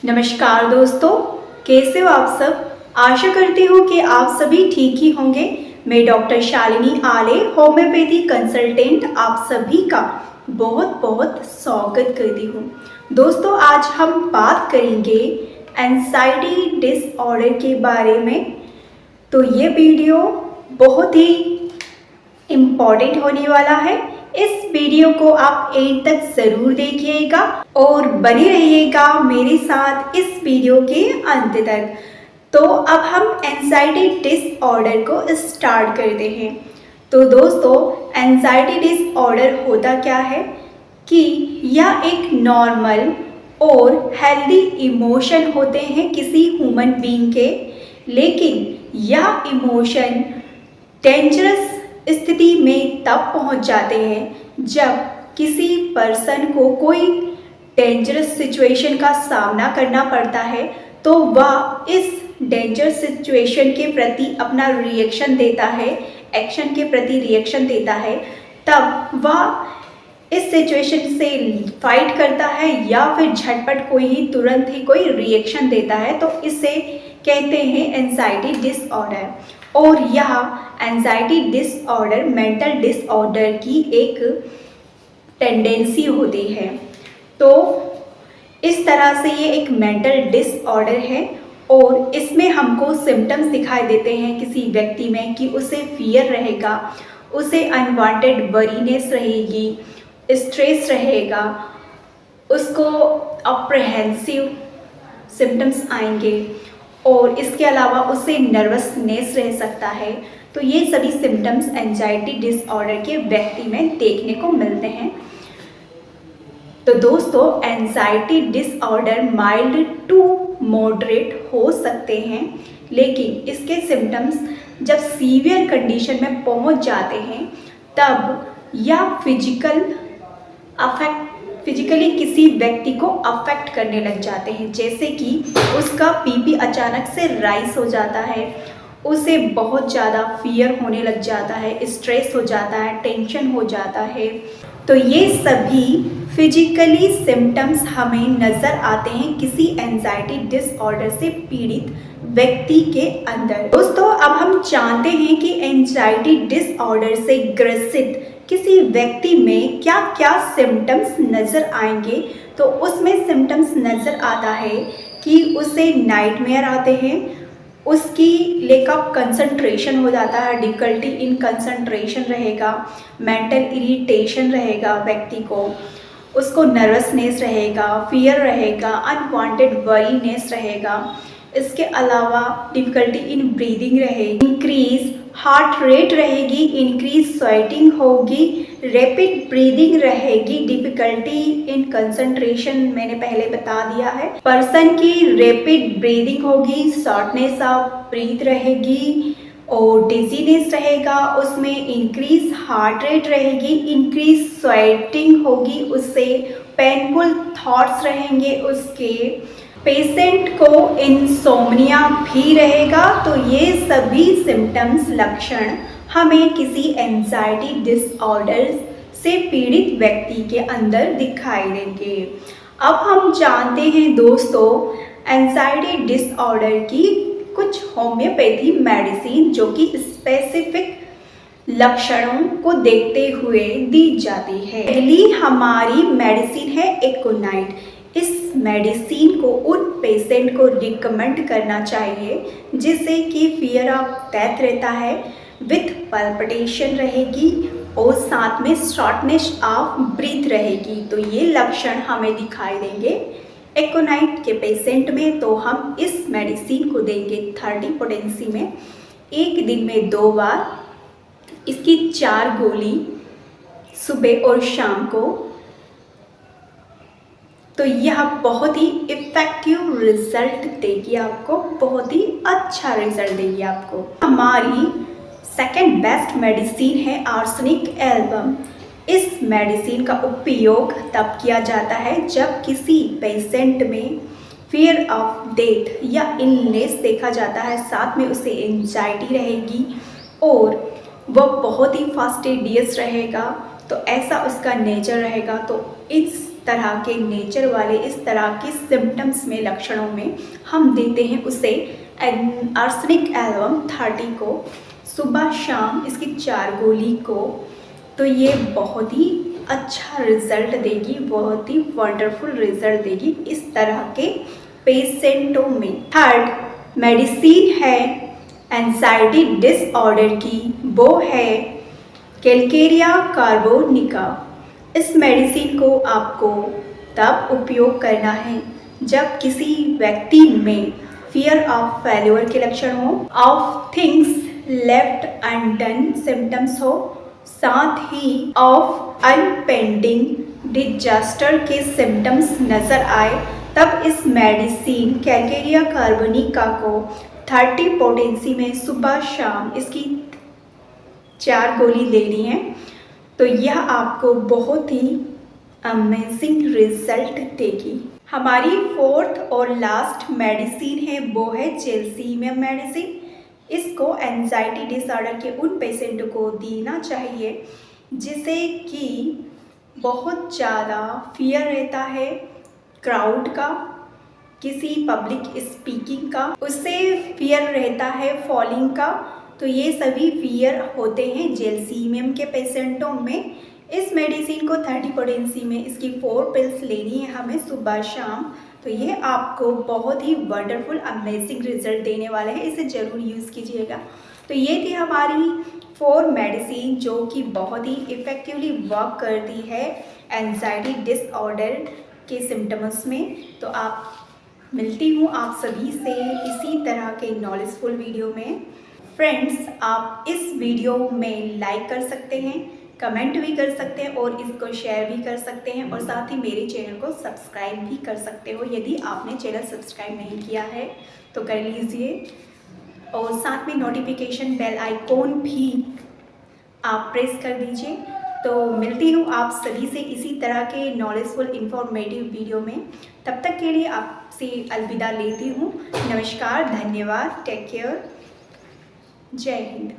नमस्कार दोस्तों, कैसे हो आप सब। आशा करती हूँ कि आप सभी ठीक ही होंगे। मैं डॉक्टर शालिनी आले, होम्योपैथी कंसल्टेंट, आप सभी का बहुत बहुत स्वागत करती हूँ। दोस्तों, आज हम बात करेंगे एंजाइटी डिसऑर्डर के बारे में। तो ये वीडियो बहुत ही इम्पॉर्टेंट होने वाला है। इस वीडियो को आप एंड तक ज़रूर देखिएगा और बने रहिएगा मेरे साथ इस वीडियो के अंत तक। तो अब हम एंजाइटी डिसऑर्डर को स्टार्ट करते हैं। तो दोस्तों, एंजाइटी डिसऑर्डर होता क्या है कि यह एक नॉर्मल और हेल्दी इमोशन होते हैं किसी ह्यूमन बीइंग के, लेकिन यह इमोशन डेंजरस स्थिति में तब पहुंच जाते हैं जब किसी पर्सन को कोई डेंजरस सिचुएशन का सामना करना पड़ता है, तो वह इस डेंजरस सिचुएशन के प्रति अपना रिएक्शन देता है, एक्शन के प्रति रिएक्शन देता है। तब वह इस सिचुएशन से फाइट करता है या फिर झटपट कोई ही तुरंत ही कोई रिएक्शन देता है। तो इसे कहते हैं एंजाइटी डिसऑर्डर। और यह एंजाइटी डिसऑर्डर मेंटल डिसऑर्डर की एक टेंडेंसी होती है। तो इस तरह से ये एक मेंटल डिसऑर्डर है और इसमें हमको सिम्टम्स दिखाई देते हैं किसी व्यक्ति में कि उसे फियर रहेगा, उसे अनवांटेड वरीनेस रहेगी, स्ट्रेस रहेगा, उसको अप्रहेंसिव सिम्टम्स आएंगे और इसके अलावा उसे नर्वसनेस रह सकता है। तो ये सभी सिम्टम्स एंजाइटी डिसऑर्डर के व्यक्ति में देखने को मिलते हैं। तो दोस्तों, anxiety disorder mild to moderate हो सकते हैं, लेकिन इसके सिम्टम्स जब सीवियर कंडीशन में पहुंच जाते हैं तब यह फिजिकली किसी व्यक्ति को अफेक्ट करने लग जाते हैं। जैसे कि उसका बीपी अचानक से राइज हो जाता है, उसे बहुत ज़्यादा फियर होने लग जाता है, स्ट्रेस हो जाता है, टेंशन हो जाता है। तो ये सभी फिजिकली सिम्टम्स हमें नज़र आते हैं किसी एंजाइटी डिसऑर्डर से पीड़ित व्यक्ति के अंदर। दोस्तों, अब हम जानते हैं कि एंजाइटी डिसऑर्डर से ग्रसित किसी व्यक्ति में क्या क्या सिम्टम्स नज़र आएंगे। तो उसमें सिम्टम्स नज़र आता है कि उसे नाइटमेयर आते हैं, उसकी लेक ऑफ कंसंट्रेशन हो जाता है, डिफ़िकल्टी इन कंसंट्रेशन रहेगा, मेंटल इरिटेशन रहेगा व्यक्ति को, उसको नर्वसनेस रहेगा, फियर रहेगा, अनवांटेड वरीनेस रहेगा। इसके अलावा डिफ़िकल्टी इन ब्रीदिंग रहेगी, इंक्रीज हार्ट रेट रहेगी, इंक्रीज स्वेटिंग होगी, रैपिड ब्रीदिंग रहेगी, डिफ़िकल्टी इन कंसंट्रेशन मैंने पहले बता दिया है। पर्सन की रैपिड ब्रीदिंग होगी, शॉर्टनेस ऑफ ब्रीथ रहेगी और डिजीनेस रहेगा, उसमें इंक्रीज हार्ट रेट रहेगी, इंक्रीज स्वेटिंग होगी, उससे पेनफुल थॉट्स रहेंगे, उसके पेशेंट को इंसोम्निया भी रहेगा। तो ये सभी सिम्टम्स लक्षण हमें किसी एंजाइटी डिसऑर्डर से पीड़ित व्यक्ति के अंदर दिखाई देंगे। अब हम जानते हैं दोस्तों एंजाइटी डिसऑर्डर की कुछ होम्योपैथी मेडिसिन जो कि स्पेसिफिक लक्षणों को देखते हुए दी जाती है। पहली हमारी मेडिसिन है एकोनाइट। इस मेडिसिन को उन पेशेंट को रिकमेंड करना चाहिए जिसे कि फियर ऑफ डेथ रहता है, विथ पल्पिटेशन रहेगी और साथ में शॉर्टनेस ऑफ ब्रीथ रहेगी। तो ये लक्षण हमें दिखाई देंगे एकोनाइट के पेशेंट में। तो हम इस मेडिसिन को देंगे 30 पोटेंसी में, एक दिन में 2 बार, इसकी 4 गोली सुबह और शाम को। तो यह बहुत ही इफ़ेक्टिव रिजल्ट देगी आपको, बहुत ही अच्छा रिजल्ट देगी आपको। हमारी सेकंड बेस्ट मेडिसिन है आर्सेनिक एल्बम। इस मेडिसिन का उपयोग तब किया जाता है जब किसी पेशेंट में फियर ऑफ डेथ या इलनेस देखा जाता है, साथ में उसे एंजाइटी रहेगी और वह बहुत ही फास्टिडियस रहेगा। तो ऐसा उसका नेचर रहेगा। तो इस तरह के नेचर वाले, इस तरह के सिम्टम्स में, लक्षणों में हम देते हैं उसे आर्सेनिक एल्बम 30 को सुबह शाम इसकी 4 गोली को, तो ये बहुत ही अच्छा रिज़ल्ट देगी, बहुत ही वंडरफुल रिज़ल्ट देगी इस तरह के पेशेंटों में। थर्ड मेडिसिन है एंजाइटी डिसऑर्डर की, वो है कैलकेरिया कार्बोनिका। इस मेडिसिन को आपको तब उपयोग करना है जब किसी व्यक्ति में फियर ऑफ फेल्योर के लक्षण हो, of things left undone symptoms हो, साथ ही ऑफ अनपेंडिंग डिजास्टर के सिम्टम्स नज़र आए, तब इस मेडिसिन कैलकेरिया कार्बोनिका को 30 पोटेंसी में सुबह शाम इसकी 4 गोली लेनी है। तो यह आपको बहुत ही अमेजिंग रिजल्ट देगी। हमारी फोर्थ और लास्ट मेडिसिन है, वो है जेलसीमियम मेडिसिन। इसको एंजाइटी डिसऑर्डर के उन पेशेंट को देना चाहिए जिसे कि बहुत ज़्यादा फियर रहता है क्राउड का, किसी पब्लिक स्पीकिंग का, उससे फियर रहता है फॉलिंग का। तो ये सभी फियर होते हैं जेलसीमियम के पेशेंटों में। इस मेडिसिन को 30 पोटेंसी में इसकी 4 पिल्स लेनी है हमें सुबह शाम। तो ये आपको बहुत ही वंडरफुल अमेजिंग रिजल्ट देने वाले हैं, इसे ज़रूर यूज़ कीजिएगा। तो ये थी हमारी 4 मेडिसिन जो कि बहुत ही इफ़ेक्टिवली वर्क करती है एंजाइटी डिसऑर्डर के सिम्टम्स में। तो आप मिलती हूँ आप सभी से इसी तरह के नॉलेजफुल वीडियो में। फ्रेंड्स, आप इस वीडियो में लाइक कर सकते हैं, कमेंट भी कर सकते हैं और इसको शेयर भी कर सकते हैं, और साथ ही मेरे चैनल को सब्सक्राइब भी कर सकते हो। यदि आपने चैनल सब्सक्राइब नहीं किया है तो कर लीजिए, और साथ में नोटिफिकेशन बेल आइकॉन भी आप प्रेस कर दीजिए। तो मिलती हूँ आप सभी से इसी तरह के नॉलेजफुल इंफॉर्मेटिव वीडियो में। तब तक के लिए आपसे अलविदा लेती हूँ। नमस्कार, धन्यवाद, टेक केयर, जय हिंद।